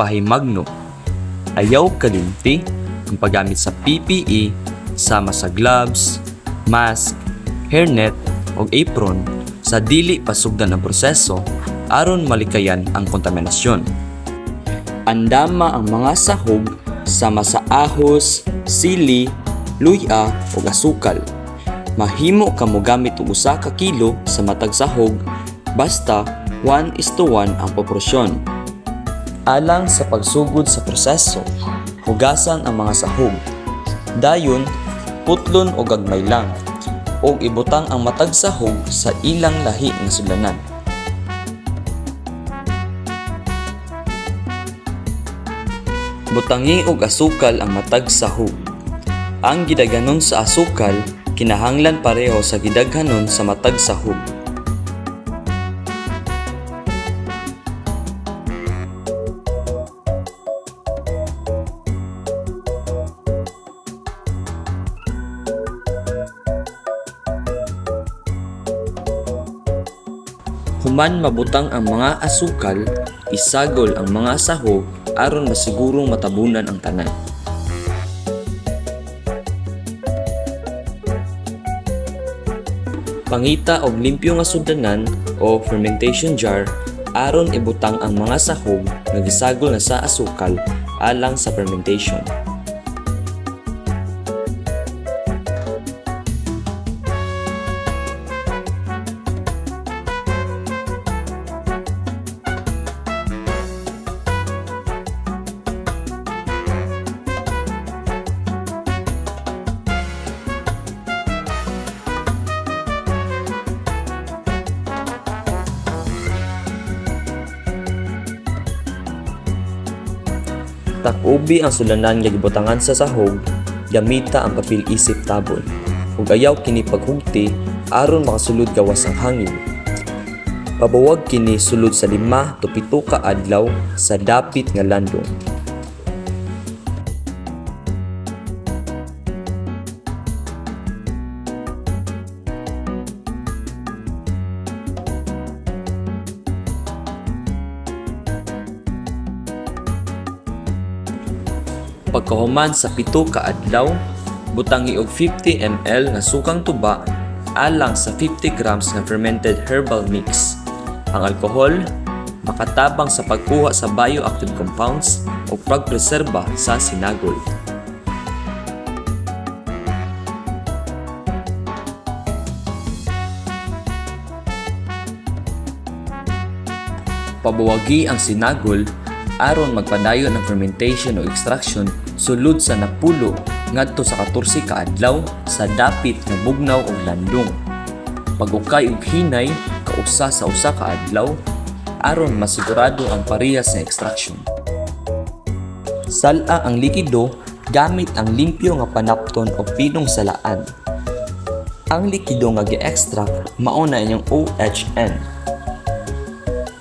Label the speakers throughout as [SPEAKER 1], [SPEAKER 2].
[SPEAKER 1] pahimagno. Ayaw kalimti ang paggamit sa PPE sama sa gloves, mask, hairnet o apron sa dili pasugdan ng proseso aron malikayan ang kontaminasyon. Andama ang mga sahog sama sa ahos, sili, luya o asukal. Mahimo ka mo gamit og 1 ka kilo sa matag sahog basta 1:1 ang proporsyon. Alang sa pagsugod sa proseso, hugasan ang mga sahog. Dayon, putlon o gagmay lang o ibutang ang matag sahog sa ilang lahi nga sudlanan. Butangi og asukal ang matag sahog. Ang gidaghanon sa asukal kinahanglan pareho sa gidaghanon sa matag sahog. Human mabutang ang mga asukal, isagol ang mga sahog aron masigurong matabunan ang tanan. Pangita og limpyo nga sudlanan o fermentation jar aron ibutang ang mga sahog nga gisagol na sa asukal alang sa fermentation. Takubi ang sudlanan nga gibutangan sa sahog, gamita ang papel isip tabon. Ug ayaw kini paghugti aron makasulod gawas ang hangin. Pabuwag kini sulod sa 5 to 7 ka adlaw sa dapit nga landong. Pagkahuman sa 7 ka adlaw, butangi og 50 ml nga sukang tuba alang sa 50 grams nga fermented herbal mix. Ang alkohol makatabang sa pagkuha sa bioactive compounds o pagpreserba sa sinagol. Pabuwagi ang sinagol aron magpadayon ang fermentation o extraction sulod sa napulo ngadto sa 14 ka adlaw sa dapit nga bugnaw o landong. Pag-ukay og hinay kausa sa 1 ka adlaw aron masigurado ang parehas nga extraction. Sala ang likido gamit ang limpyo nga panapton o pinong salaan. Ang likido nga gi-extract mao na inyong OHN.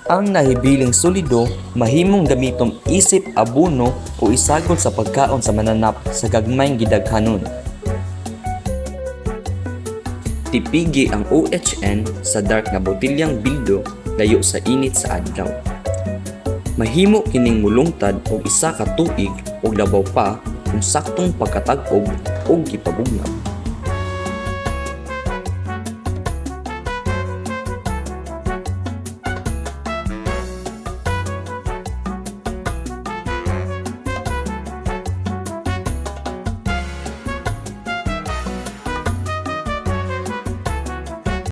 [SPEAKER 1] Ang nahibiling solido mahimong gamitom isip abono o isagol sa pagkaon sa mananap sa gagmayng gidaghanon. Tipigi ang OHN sa dark nga botilyang bildo layo sa init sa adlaw. Mahimo kining mulungtad og 1 ka tuig o labaw pa kung saktong pagkatag-og o gipabugnaw.